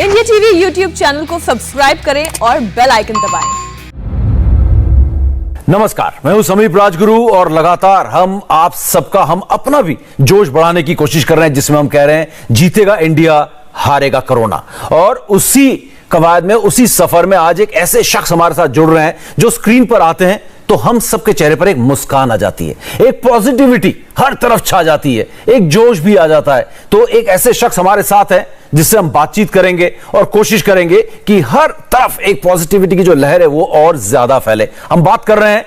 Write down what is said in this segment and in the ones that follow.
India TV YouTube channel को subscribe करें और बेल आइकन दबाएं। नमस्कार, मैं हूं समीप राजगुरु और लगातार हम आप सबका हम अपना भी जोश बढ़ाने की कोशिश कर रहे हैं, जिसमें हम कह रहे हैं जीतेगा इंडिया, हारेगा कोरोना। और उसी कवायद में, उसी सफर में आज एक ऐसे शख्स हमारे साथ जुड़ रहे हैं जो स्क्रीन पर आते हैं तो हम सबके चेहरे पर एक मुस्कान आ जाती है, एक पॉजिटिविटी हर तरफ छा जाती है, एक जोश भी आ जाता है। तो एक ऐसे शख्स हमारे साथ हैं जिससे हम बातचीत करेंगे और कोशिश करेंगे कि हर तरफ एक पॉजिटिविटी की जो लहर है वो और ज्यादा फैले। हम बात कर रहे हैं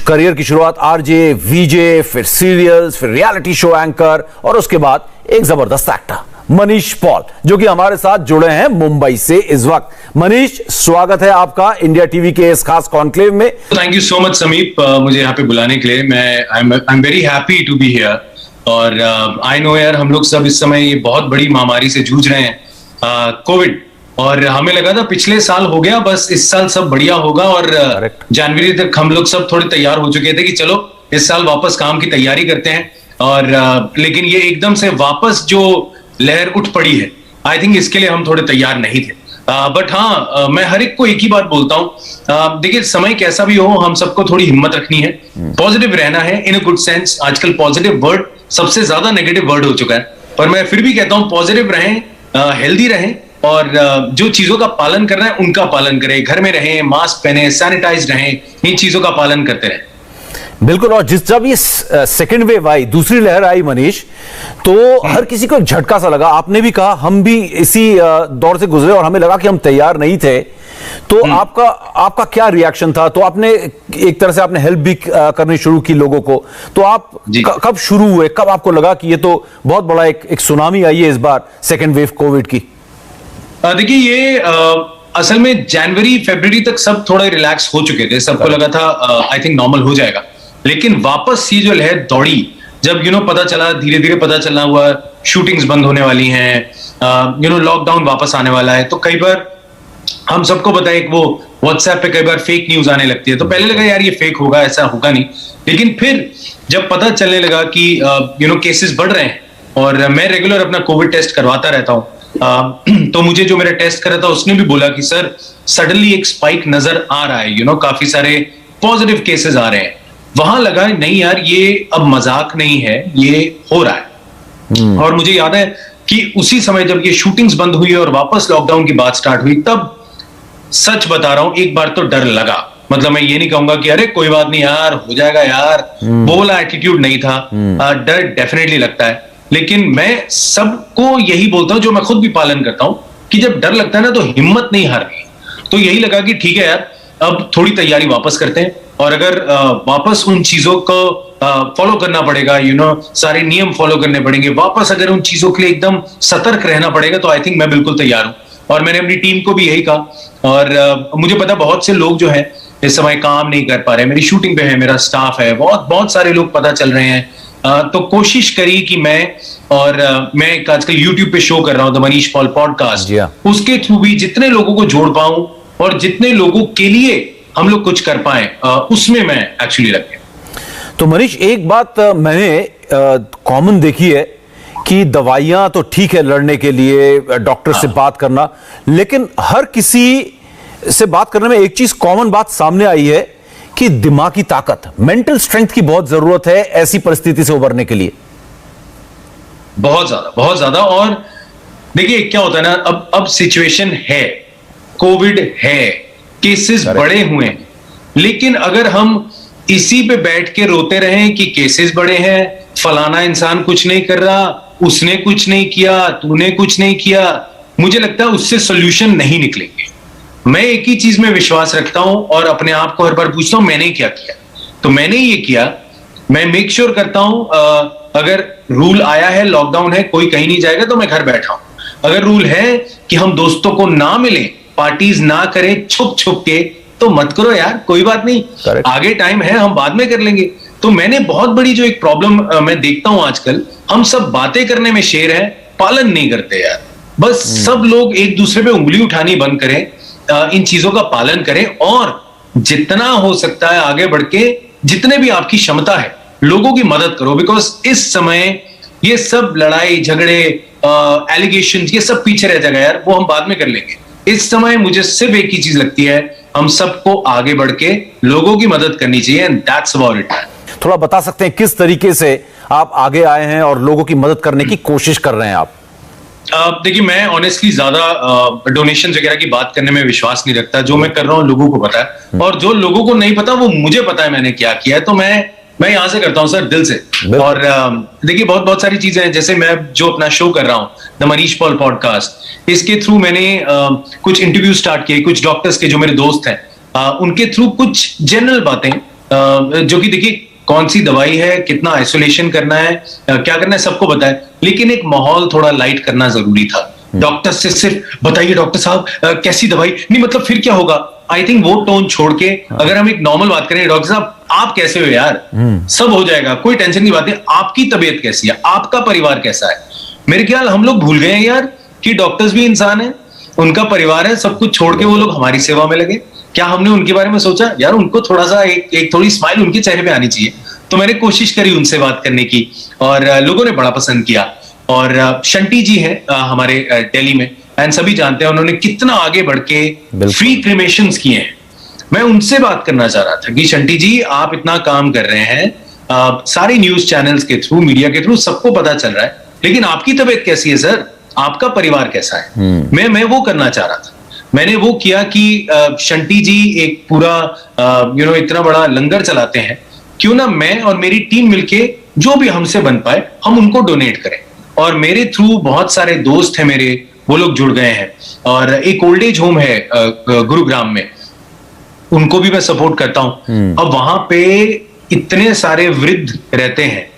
करियर की शुरुआत आरजे, वीजे, फिर सीरियल्स, फिर रियलिटी शो एंकर और उसके बाद एक जबरदस्त एक्टर मनीष पॉल, जो कि हमारे साथ जुड़े हैं मुंबई से इस वक्त। मनीष, स्वागत है आपका इंडिया टीवी के इस खास कॉन्क्लेव में। थैंक यू सो मच समीप, मुझे यहाँ पे बुलाने के लिए। I am very happy to be here. और आई नो यार, हम लोग सब इस समय ये बहुत बड़ी महामारी से जूझ रहे हैं, कोविड। और हमें लगा था पिछले साल हो गया, बस इस साल सब बढ़िया होगा। और जनवरी तक हम लोग सब थोड़े तैयार हो चुके थे कि चलो इस साल वापस काम की तैयारी करते हैं। और लेकिन ये एकदम से वापस जो लहर उठ पड़ी है, आई थिंक इसके लिए हम थोड़े तैयार नहीं थे। बट हाँ, मैं हर एक को एक ही बात बोलता हूँ, देखिए समय कैसा भी हो, हम सबको थोड़ी हिम्मत रखनी है, पॉजिटिव रहना है इन अ गुड सेंस। आजकल पॉजिटिव वर्ड सबसे ज्यादा नेगेटिव वर्ड हो चुका है, पर मैं फिर भी कहता हूँ पॉजिटिव रहें, हेल्दी रहें और जो चीजों का पालन करना है उनका पालन करें। घर में रहें, मास्क पहने, सैनिटाइज रहें, इन चीजों का पालन करते रहें। बिल्कुल। और जब ये सेकेंड वेव आई, दूसरी लहर आई मनीष, तो हर किसी को एक झटका सा लगा। आपने भी कहा, हम भी इसी दौर से गुजरे और हमें लगा कि हम तैयार नहीं थे। तो आपका क्या रिएक्शन था? तो आपने एक तरह से आपने हेल्प भी करनी शुरू की लोगों को। तो आप कब शुरू हुए, कब आपको लगा कि ये तो बहुत बड़ा एक सुनामी आई है इस बार सेकेंड वेव कोविड की? देखिए, ये असल में जनवरी फरवरी तक सब थोड़े रिलैक्स हो चुके थे, सबको लगा था आई थिंक नॉर्मल हो जाएगा। लेकिन वापस ये जो लहर दौड़ी, जब पता चला, धीरे धीरे पता चलना हुआ शूटिंग्स बंद होने वाली हैं, लॉकडाउन वापस आने वाला है, तो कई बार हम सबको पता है वो व्हाट्सएप पे कई बार फेक न्यूज आने लगती है। तो पहले लगा यार ये फेक होगा, ऐसा होगा नहीं। लेकिन फिर जब पता चलने लगा कि केसेस बढ़ रहे हैं, और मैं रेगुलर अपना कोविड टेस्ट करवाता रहता हूं, तो मुझे जो मेरा टेस्ट करा था उसने भी बोला कि सर सडनली एक स्पाइक नजर आ रहा है, काफी सारे पॉजिटिव केसेस आ रहे हैं। वहां लगा नहीं यार, ये अब मजाक नहीं है, ये हो रहा है। और मुझे याद है कि उसी समय जब ये शूटिंग्स बंद हुई और वापस लॉकडाउन की बात स्टार्ट हुई, तब सच बता रहा हूं, एक बार तो डर लगा। मतलब मैं ये नहीं कहूंगा कि अरे कोई बात नहीं यार, हो जाएगा यार, वो वाला एटीट्यूड नहीं था। डर डेफिनेटली लगता है, लेकिन मैं सबको यही बोलता हूं, जो मैं खुद भी पालन करता हूं, कि जब डर लगता है ना तो हिम्मत नहीं हारनी। तो यही लगा कि ठीक है यार, अब थोड़ी तैयारी वापस करते हैं। और अगर वापस उन चीजों को फॉलो करना पड़ेगा, सारे नियम फॉलो करने पड़ेंगे, वापस अगर उन चीजों के लिए एकदम सतर्क रहना पड़ेगा, तो आई थिंक मैं बिल्कुल तैयार हूं। और मैंने अपनी टीम को भी यही कहा। और मुझे पता बहुत से लोग जो है इस समय काम नहीं कर पा रहे, मेरी शूटिंग पे है, मेरा स्टाफ है, बहुत बहुत सारे लोग पता चल रहे हैं। तो कोशिश करी कि मैं आजकल यूट्यूब पे शो कर रहा हूं, द मनीष पॉल पॉडकास्ट, उसके थ्रू भी जितने लोगों को जोड़ पाऊं और जितने लोगों के लिए हम लोग कुछ कर पाए, उसमें मैं एक्चुअली लग गया। तो मनीष, एक बात मैंने कॉमन देखी है कि दवाइयां तो ठीक है लड़ने के लिए, डॉक्टर से बात करना, लेकिन हर किसी से बात करने में एक चीज कॉमन बात सामने आई है कि दिमागी ताकत, मेंटल स्ट्रेंथ की बहुत जरूरत है ऐसी परिस्थिति से उबरने के लिए। बहुत ज्यादा। और देखिए क्या होता है ना, अब सिचुएशन है, कोविड है, केसेस बढ़े हुए हैं, लेकिन अगर हम इसी पे बैठ के रोते रहें कि केसेस बढ़े हैं, फलाना इंसान कुछ नहीं कर रहा, उसने कुछ नहीं किया, तूने कुछ नहीं किया, मुझे लगता है उससे सोल्यूशन नहीं निकलेंगे। मैं एक ही चीज में विश्वास रखता हूं और अपने आप को हर बार पूछता हूं मैंने क्या किया। तो मैंने ये किया, मैं मेक श्योर करता हूं, अगर रूल आया है, लॉकडाउन है, कोई कहीं नहीं जाएगा, तो मैं घर बैठा हूं। अगर रूल है कि हम दोस्तों को ना मिलें, पार्टीज ना करें छुप छुप के, तो मत करो यार, कोई बात नहीं, आगे टाइम है, हम बाद में कर लेंगे। तो मैंने बहुत बड़ी जो एक प्रॉब्लम मैं देखता हूं आजकल, हम सब बातें करने में शेर हैं, पालन नहीं करते यार। बस सब लोग एक दूसरे पे उंगली उठानी बंद करें, इन चीजों का पालन करें और जितना हो सकता है आगे बढ़ के, जितने भी आपकी क्षमता है, लोगों की मदद करो। बिकॉज इस समय ये सब लड़ाई झगड़े, एलिगेशन, ये सब पीछे रह जाएगा यार, वो हम बाद में कर लेंगे। इस समय मुझे सिर्फ एक ही चीज लगती है, हम सबको आगे बढ़ के लोगों की मदद करनी चाहिए, एंड दैट्स अबाउट इट। थोड़ा बता सकते हैं किस तरीके से आप आगे आए हैं और लोगों की मदद करने की कोशिश कर रहे हैं आप? देखिए, मैं ऑनेस्टली ज्यादा डोनेशन वगैरह की बात करने में विश्वास नहीं रखता। जो मैं कर रहा हूं लोगों को पता है, और जो लोगों को नहीं पता वो मुझे पता है मैंने क्या किया है। तो मैं यहां से करता हूं सर, दिल से। और देखिए, बहुत सारी चीजें हैं, जैसे मैं जो अपना शो कर रहा हूं, द मनीष पॉल पॉडकास्ट, इसके थ्रू मैंने कुछ इंटरव्यू स्टार्ट किए, कुछ डॉक्टर्स के जो मेरे दोस्त हैं, उनके थ्रू कुछ जनरल बातें, जो कि देखिए कौन सी दवाई है, कितना आइसोलेशन करना है, क्या करना है, सबको पता है, लेकिन एक माहौल थोड़ा लाइट करना जरूरी था। डॉक्टर से सिर्फ बताइए डॉक्टर साहब कैसी दवाई, नहीं मतलब फिर क्या होगा, आई थिंक वो टोन छोड़ के अगर हम एक नॉर्मल बात करें, डॉक्टर साहब आप कैसे हो यार, सब हो जाएगा, कोई टेंशन की बात नहीं, आपकी तबीयत कैसी है, आपका परिवार कैसा है। मेरे ख्याल हम लोग भूल गए हैं यार कि डॉक्टर्स भी इंसान है, उनका परिवार है, सब कुछ छोड़ के वो लोग हमारी सेवा में लगे। क्या हमने उनके बारे में सोचा यार, उनको थोड़ा सा एक थोड़ी स्माइल उनके चेहरे पे आनी चाहिए। तो मैंने कोशिश करी उनसे बात करने की, और लोगों ने बड़ा पसंद किया। और शंटी जी हैं हमारे दिल्ली में, एंड सभी जानते हैं उन्होंने कितना आगे बढ़ के फ्री क्रिमेशंस किए हैं। मैं उनसे बात करना चाह रहा था कि शंटी जी आप इतना काम कर रहे हैं, सारे न्यूज चैनल्स के थ्रू, मीडिया के थ्रू सबको पता चल रहा है, लेकिन आपकी तबीयत कैसी है सर, आपका परिवार कैसा है। मैं वो करना चाह रहा था। मैंने वो किया कि शंटी जी एक पूरा इतना बड़ा लंगर चलाते हैं, क्यों ना मैं और मेरी टीम मिलके जो भी हमसे बन पाए हम उनको डोनेट करें। और मेरे थ्रू बहुत सारे दोस्त हैं मेरे, वो लोग जुड़ गए हैं। और एक ओल्ड एज होम है गुरुग्राम में, उनको भी मैं सपोर्ट करता हूं। अब वहां पे इतने सारे वृद्ध रहते हैं,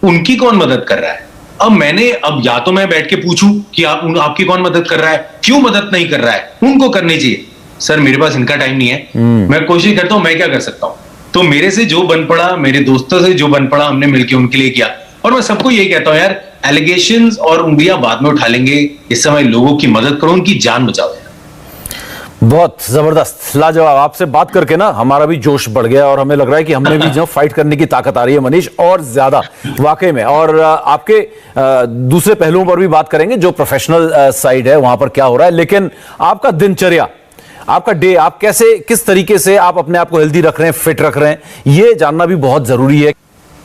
उनकी कौन मदद कर रहा है। अब या तो मैं बैठ के पूछूं कि आपकी कौन मदद कर रहा है, क्यों मदद नहीं कर रहा है, उनको करनी चाहिए। सर मेरे पास इनका टाइम नहीं है, मैं कोशिश करता हूं, मैं क्या कर सकता हूं। तो मेरे से जो बन पड़ा, मेरे दोस्तों से जो बन पड़ा, हमने मिलकर उनके लिए किया। और मैं सबको यही कहता हूं यार, एलिगेशंस और उंगलियां बाद में उठा लेंगे, इस समय लोगों की मदद करो, उनकी जान बचाओ। बहुत जबरदस्त, लाजवाब। आपसे बात करके ना हमारा भी जोश बढ़ गया और हमें लग रहा है कि हमने भी जो फाइट करने की ताकत आ रही है मनीष, और ज्यादा वाकई में। और आपके दूसरे पहलुओं पर भी बात करेंगे, जो प्रोफेशनल साइड है वहां पर क्या हो रहा है, लेकिन आपका दिनचर्या, आपका डे, आप कैसे, किस तरीके से आप अपने आप को हेल्दी रख रहे हैं, फिट रख रहे हैं, ये जानना भी बहुत जरूरी है।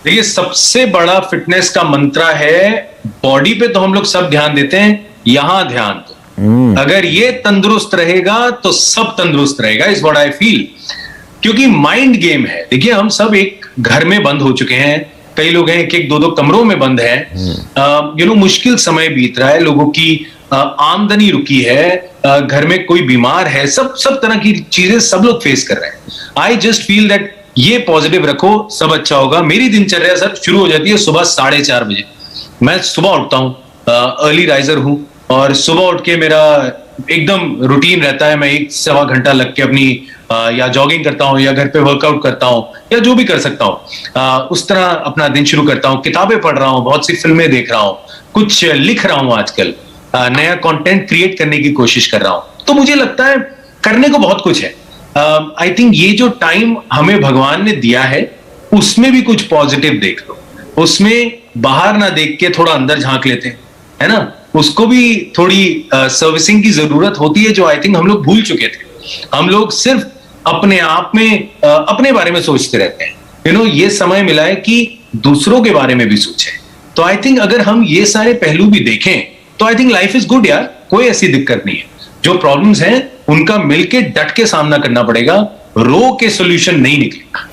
देखिए, सबसे बड़ा फिटनेस का मंत्र है, बॉडी पे तो हम लोग सब ध्यान देते हैं, यहां ध्यान दो। अगर ये तंदुरुस्त रहेगा तो सब तंदुरुस्त रहेगा, इज व्हाट आई फील। क्योंकि माइंड गेम है। देखिए, हम सब एक घर में बंद हो चुके हैं, कई लोग हैं एक दो कमरों में बंद हैं। मुश्किल समय बीत रहा है, लोगों की आमदनी रुकी है, घर में कोई बीमार है, सब तरह की चीजें सब लोग फेस कर रहे हैं। आई जस्ट फील दैट ये पॉजिटिव रखो, सब अच्छा होगा। मेरी दिनचर्या सर शुरू हो जाती है सुबह 4:30 बजे। मैं सुबह उठता हूँ, अर्ली राइजर हूँ, और सुबह उठ के मेरा एकदम रूटीन रहता है। मैं 1-1.25 घंटा लग के अपनी या जॉगिंग करता हूँ, या घर पे वर्कआउट करता हूँ, या जो भी कर सकता हूँ, उस तरह अपना दिन शुरू करता हूँ। किताबें पढ़ रहा हूँ, बहुत सी फिल्में देख रहा हूँ, कुछ लिख रहा हूँ, आजकल नया कंटेंट क्रिएट करने की कोशिश कर रहा हूँ। तो मुझे लगता है करने को बहुत कुछ है। आई थिंक ये जो टाइम हमें भगवान ने दिया है, उसमें भी कुछ पॉजिटिव देख लो, उसमें बाहर ना देख के थोड़ा अंदर झांक लेते हैं, है ना। उसको भी थोड़ी सर्विसिंग की जरूरत होती है, जो आई थिंक हम लोग भूल चुके थे। हम लोग सिर्फ अपने आप में अपने बारे में सोचते रहते हैं। ये समय मिला है कि दूसरों के बारे में भी सोचें। तो आई थिंक अगर हम ये सारे पहलू भी देखें तो I think life is good यार, कोई ऐसी दिक्कत नहीं है। जो प्रॉब्लम्स हैं उनका मिलके डट के सामना करना पड़ेगा, रो के सोल्यूशन नहीं निकलेगा।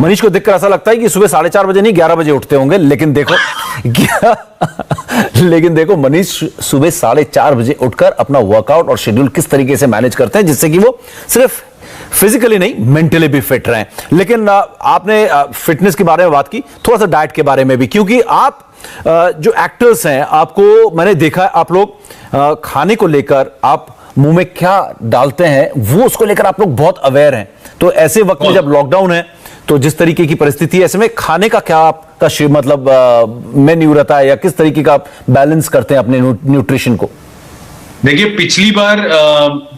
मनीष को देखकर ऐसा लगता है कि सुबह 4:30 बजे नहीं 11 बजे उठते होंगे, लेकिन देखो मनीष सुबह 4:30 बजे उठकर अपना वर्कआउट और शेड्यूल किस तरीके से मैनेज करते हैं, जिससे कि वो सिर्फ फिजिकली नहीं मेंटली भी फिट रहें। लेकिन आपने फिटनेस के बारे में बात की, थोड़ा सा डाइट के बारे में भी, क्योंकि आप जो एक्टर्स हैं, आपको मैंने देखा है, आप लोग खाने को लेकर, आप मुंह में क्या डालते हैं वो उसको लेकर आप लोग बहुत अवेयर हैं। तो ऐसे वक्त में जब लॉकडाउन है, तो जिस तरीके की परिस्थिति है, ऐसे में खाने का क्या आपका मतलब मेन्यू रहता है, या किस तरीके का आप बैलेंस करते हैं अपने न्यूट्रिशन को? देखिए, पिछली बार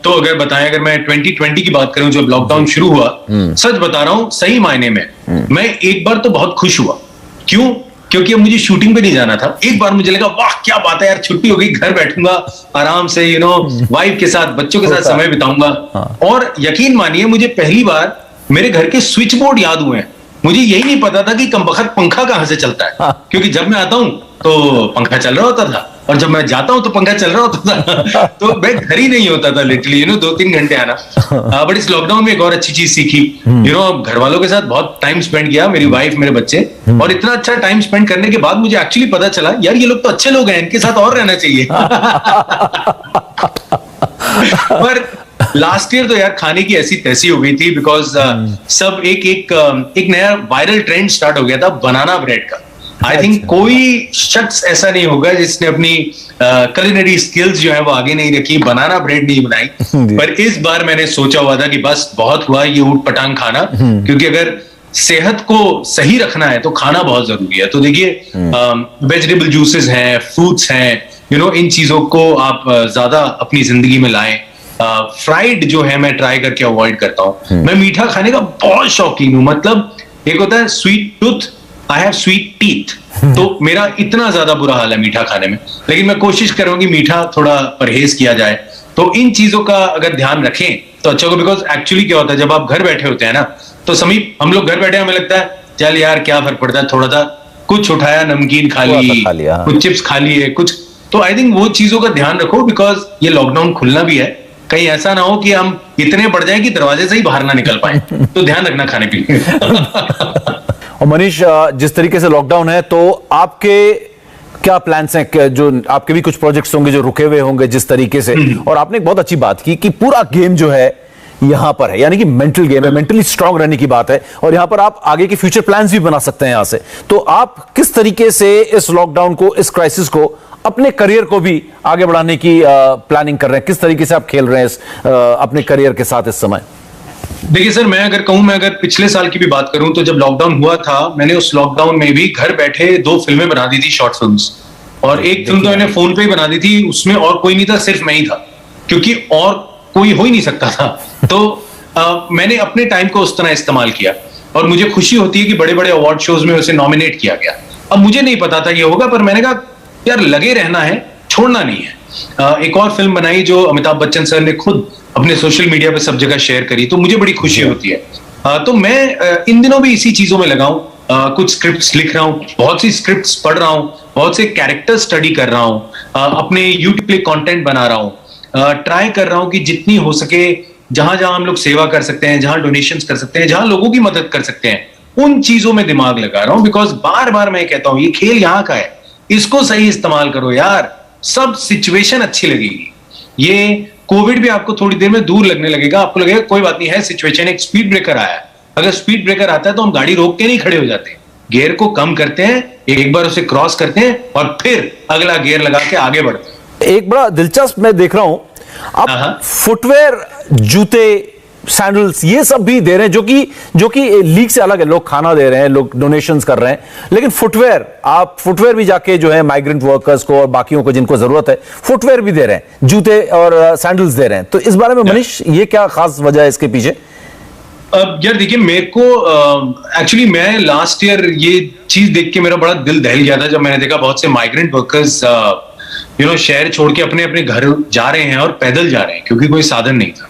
तो अगर मैं 2020 की बात करूं, जब लॉकडाउन शुरू हुआ, सच बता रहा हूं, सही मायने में मैं एक बार तो बहुत खुश हुआ। क्यों? क्योंकि अब मुझे शूटिंग पे नहीं जाना था। एक बार मुझे लगा वाह क्या बात है यार, छुट्टी हो गई, घर बैठूंगा आराम से, वाइफ के साथ, बच्चों के साथ समय बिताऊंगा। और यकीन मानिए मुझे पहली बार मेरे घर के स्विच बोर्ड याद हुए हैं। मुझे यही नहीं पता था कि कमबख्त पंखा कहां से चलता है, क्योंकि जब मैं आता हूं तो पंखा चल रहा होता था और जब मैं जाता हूं तो पंखा चल रहा होता था। तो मैं घर ही नहीं होता था लिटरली 2-3 घंटे आना। बट इस लॉकडाउन में एक और अच्छी चीज सीखी, घर वालों के साथ बहुत टाइम स्पेंड किया, मेरी वाइफ, मेरे बच्चे, और इतना अच्छा टाइम स्पेंड करने के बाद मुझे एक्चुअली पता चला यार ये लोग तो अच्छे लोग हैं, इनके साथ और रहना चाहिए। पर लास्ट ईयर तो यार खाने की ऐसी तैसी हो गई थी, बिकॉज सब एक नया वायरल ट्रेंड स्टार्ट हो गया था बनाना ब्रेड का। आई थिंक कोई शख्स ऐसा नहीं होगा जिसने अपनी culinary स्किल्स जो है वो आगे नहीं रखी, बनाना ब्रेड नहीं बनाई। पर इस बार मैंने सोचा हुआ था कि बस बहुत हुआ ये ऊट पटांग खाना, क्योंकि अगर सेहत को सही रखना है तो खाना बहुत जरूरी है। तो देखिए वेजिटेबल जूसेस हैं, फ्रूट्स हैं, इन चीजों को आप ज्यादा अपनी जिंदगी में लाएं। फ्राइड जो है मैं ट्राई करके अवॉइड करता हूं। मैं मीठा खाने का बहुत शौकीन हूं, मतलब एक होता है sweet tooth, I have sweet teeth, तो मेरा इतना ज्यादा बुरा हाल है मीठा खाने में। लेकिन मैं कोशिश करूंगा कि मीठा थोड़ा परहेज किया जाए। तो इन चीजों का अगर ध्यान रखें तो अच्छा होगा, बिकॉज एक्चुअली क्या होता है जब आप घर बैठे होते हैं ना, तो समीप हम लोग घर बैठे हमें लगता है चल यार क्या फर्क पड़ता है, थोड़ा सा कुछ उठाया, नमकीन खा ली, कुछ चिप्स खा लिए, कुछ। तो आई थिंक वो चीजों का ध्यान रखो, बिकॉज ये लॉकडाउन खुलना भी है, कहीं ऐसा ना हो कि हम इतने बढ़ जाए कि दरवाजे से ही बाहर ना निकल पाए। तो ध्यान रखना खाने पीने। और मनीष, जिस तरीके से लॉकडाउन है तो आपके क्या प्लान्स हैं, जो आपके भी कुछ प्रोजेक्ट्स होंगे जो रुके हुए होंगे जिस तरीके से, और आपने एक बहुत अच्छी बात की कि पूरा गेम जो है यहां पर है, यानी कि मेंटल गेम है, मेंटली स्ट्रांग रहने की बात है, और यहां पर आप आगे के फ्यूचर प्लान्स भी बना सकते हैं यहां से। तो आप किस तरीके से इस लॉकडाउन को, इस क्राइसिस को, अपने करियर को भी आगे बढ़ाने की प्लानिंग कर रहे हैं? किस तरीके से आप खेल रहे हैं अपने करियर के साथ इस समय? देखिए सर, मैं अगर पिछले साल की भी बात करूं तो जब लॉकडाउन हुआ था, मैंने उस लॉकडाउन में भी घर बैठे 2 फिल्में बना दी थी, शॉर्ट फिल्म्स, और एक फिल्म तो मैंने फोन पे ही बना दी थी। उसमें और कोई नहीं था, सिर्फ मैं ही था, क्योंकि और कोई हो ही नहीं सकता था। तो मैंने अपने टाइम को उस तरह इस्तेमाल किया, और मुझे खुशी होती है कि बड़े बड़े अवार्ड शोज में उसे नॉमिनेट किया गया। अब मुझे नहीं पता था ये होगा, पर मैंने कहा यार लगे रहना है, छोड़ना नहीं है। एक और फिल्म बनाई जो अमिताभ बच्चन सर ने खुद अपने सोशल मीडिया पे सब जगह शेयर करी, तो मुझे बड़ी खुशी होती है। तो मैं इन दिनों भी इसी चीजों में लगा हूं, कुछ स्क्रिप्ट्स लिख रहा हूं, बहुत सी स्क्रिप्ट्स पढ़ रहा हूं, बहुत से कैरेक्टर स्टडी कर रहा हूं, अपने यूट्यूब पे कंटेंट बना रहा हूं, ट्राई कर रहा हूं कि जितनी हो सके जहां जहां हम लोग सेवा कर सकते हैं, जहां डोनेशंस कर सकते हैं, जहां लोगों की मदद कर सकते हैं, उन चीजों में दिमाग लगा रहा हूं। बिकॉज बार बार मैं कहता हूं ये खेल यहां का है, इसको सही इस्तेमाल करो यार, सब सिचुएशन अच्छी लगेगी। ये कोविड भी आपको थोड़ी देर में दूर लगने लगेगा, आपको लगेगा कोई बात नहीं है, सिचुएशन, एक स्पीड ब्रेकर आया है, अगर स्पीड ब्रेकर आता है तो हम गाड़ी रोक के नहीं खड़े हो जाते, गियर को कम करते हैं, एक बार उसे क्रॉस करते हैं और फिर अगला गियर लगा के आगे बढ़ते हैं। एक बड़ा दिलचस्प मैं देख रहा हूं, आप फुटवेयर, जूते, सैंडल्स, ये सब भी दे रहे हैं, जो कि लीग से अलग है। लोग खाना दे रहे हैं, लोग डोनेशंस कर रहे हैं, लेकिन फुटवेयर, आप फुटवेयर भी जाके जो है माइग्रेंट वर्कर्स को और बाकियों को जिनको जरूरत है, फुटवेयर भी दे रहे हैं, जूते और सैंडल्स दे रहे हैं। तो इस बारे में मनीष, ये क्या खास वजह है इसके पीछे? यार देखिए, मेरे को एक्चुअली मैं लास्ट ईयर ये चीज देख के मेरा बड़ा दिल दहल गया था, जब मैंने देखा बहुत से माइग्रेंट वर्कर्स शहर छोड़ के अपने अपने घर जा रहे हैं और पैदल जा रहे हैं, क्योंकि कोई साधन नहीं था।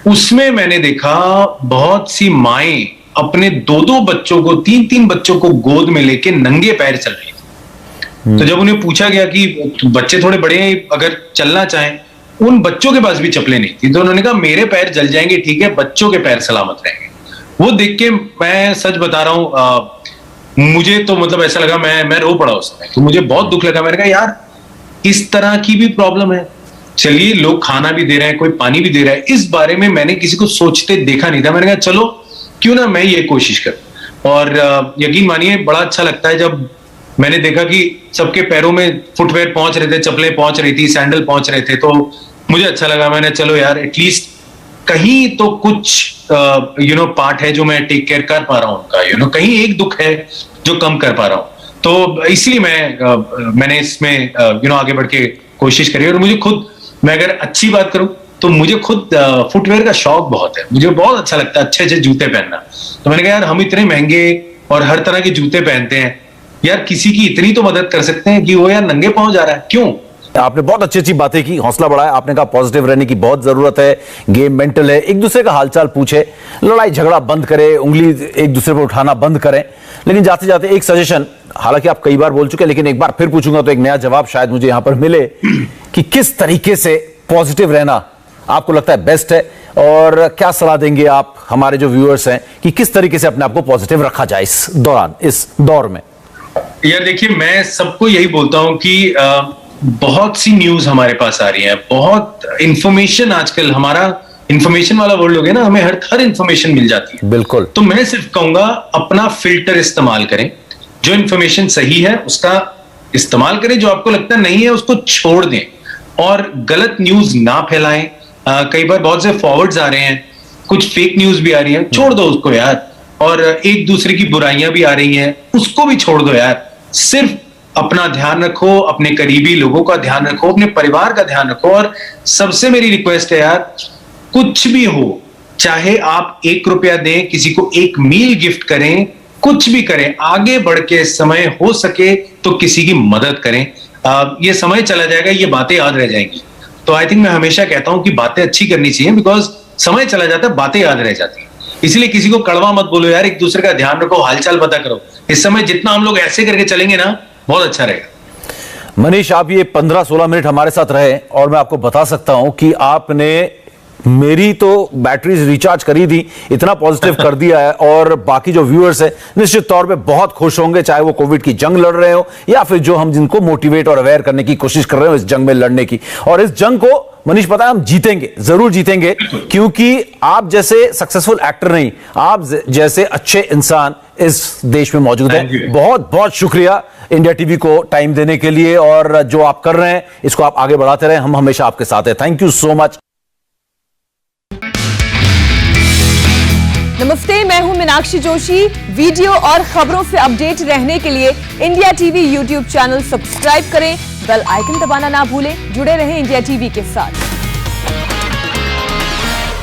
उसमें मैंने देखा बहुत सी माएं अपने 2-2 बच्चों को, 3-3 बच्चों को गोद में लेके नंगे पैर चल रही थी। तो जब उन्हें पूछा गया कि बच्चे थोड़े बड़े हैं, अगर चलना चाहें, उन बच्चों के पास भी चप्पलें नहीं थी, तो उन्होंने कहा मेरे पैर जल जाएंगे, ठीक है, बच्चों के पैर सलामत रहेंगे। वो देख के मैं सच बता रहा हूं, मुझे तो मतलब ऐसा लगा, मैं रो पड़ा उस समय, तो मुझे बहुत दुख लगा। मैंने कहा यार इस तरह की भी प्रॉब्लम है। चलिए, लोग खाना भी दे रहे हैं, कोई पानी भी दे रहा है, इस बारे में मैंने किसी को सोचते देखा नहीं था। मैंने कहा चलो क्यों ना मैं ये कोशिश करूं, और यकीन मानिए बड़ा अच्छा लगता है जब मैंने देखा कि सबके पैरों में फुटवेयर पहुंच रहे थे, चप्पलें पहुंच रही थी, सैंडल पहुंच रहे थे, तो मुझे अच्छा लगा। मैंने चलो यार एटलीस्ट कहीं तो कुछ पार्ट है जो मैं टेक केयर कर पा रहा हूं उनका, कहीं एक दुख है जो कम कर पा रहा हूं। तो इसलिए मैंने इसमें आगे बढ़ के कोशिश करी। और मुझे खुद, मैं अगर अच्छी बात करूं तो मुझे खुद फुटवेयर का शौक बहुत है, मुझे बहुत अच्छा लगता है अच्छे अच्छे जूते पहनना। तो मैंने कहा यार हम इतने महंगे और हर तरह के जूते पहनते हैं, यार किसी की इतनी तो मदद कर सकते हैं कि वो यार नंगे पांव जा रहा है, क्यों? आपने बहुत अच्छी अच्छी बातें की, हौसला बढ़ाया। आपने कहा पॉजिटिव रहने की बहुत जरूरत है, गेम मेंटल है, एक दूसरे का हालचाल पूछे, लड़ाई झगड़ा बंद करे, उंगली एक दूसरे पर उठाना बंद करें। लेकिन जाते जाते एक सजेशन, हालांकि आप कई बार बोल चुके हैं, लेकिन एक बार फिर पूछूंगा तो एक नया जवाब शायद मुझे यहां पर मिले कि किस तरीके से पॉजिटिव रहना आपको लगता है बेस्ट है, और क्या सलाह देंगे आप हमारे जो व्यूअर्स हैं कि किस तरीके से अपने आप को पॉजिटिव रखा जाए इस दौरान, इस दौर में? यार देखिए, मैं सबको यही बोलता हूं कि बहुत सी न्यूज हमारे पास आ रही है, बहुत इंफॉर्मेशन, आजकल हमारा इंफॉर्मेशन वाला वर्ल्ड हो गया ना, हमें हर इंफॉर्मेशन मिल जाती है। बिल्कुल। तो मैं सिर्फ कहूंगा अपना फिल्टर इस्तेमाल करें, जो इंफॉर्मेशन सही है उसका इस्तेमाल करें, जो आपको लगता नहीं है उसको छोड़ दें, और गलत न्यूज ना फैलाएं। कई बार बहुत से फॉरवर्ड्स आ रहे हैं, कुछ फेक न्यूज भी आ रही है, छोड़ दो उसको यार। और एक दूसरे की बुराइयां भी आ रही हैं, उसको भी छोड़ दो यार। सिर्फ अपना ध्यान रखो, अपने करीबी लोगों का ध्यान रखो, अपने परिवार का ध्यान रखो। और सबसे मेरी रिक्वेस्ट है यार, कुछ भी हो, चाहे आप 1 रुपया दें, किसी को 1 मील गिफ्ट करें, कुछ भी करें, आगे बढ़ के समय हो सके तो किसी की मदद करें। ये समय चला जाएगा, ये बातें याद रह जाएंगी। तो आई थिंक मैं हमेशा कहता हूं कि बातें अच्छी करनी चाहिए, बिकॉज समय चला जाता है, बातें याद रह जाती है। इसलिए किसी को कड़वा मत बोलो यार, एक दूसरे का ध्यान रखो, हालचाल पता करो। इस समय जितना हम लोग ऐसे करके चलेंगे ना, बहुत अच्छा रहेगा। मनीष, आप ये 15-16 मिनट हमारे साथ रहे, और मैं आपको बता सकता हूं कि आपने मेरी तो बैटरीज रिचार्ज करी थी, इतना पॉजिटिव कर दिया है, और बाकी जो व्यूअर्स हैं निश्चित तौर पे बहुत खुश होंगे, चाहे वो कोविड की जंग लड़ रहे हो या फिर जो हम जिनको मोटिवेट और अवेयर करने की कोशिश कर रहे हो इस जंग में लड़ने की। और इस जंग को मनीष पता है हम जीतेंगे, जरूर जीतेंगे, क्योंकि आप जैसे सक्सेसफुल एक्टर नहीं, आप जैसे अच्छे इंसान इस देश में मौजूद है। बहुत बहुत शुक्रिया इंडिया टीवी को टाइम देने के लिए, और जो आप कर रहे हैं इसको आप आगे बढ़ाते रहे, हम हमेशा आपके साथ हैं। Thank you so much. नमस्ते, मैं हूं मीनाक्षी जोशी। वीडियो और खबरों से अपडेट रहने के लिए India TV YouTube channel subscribe करें, बेल आइकन दबाना ना भूलें। जुड़े रहें इंडिया टीवी के साथ।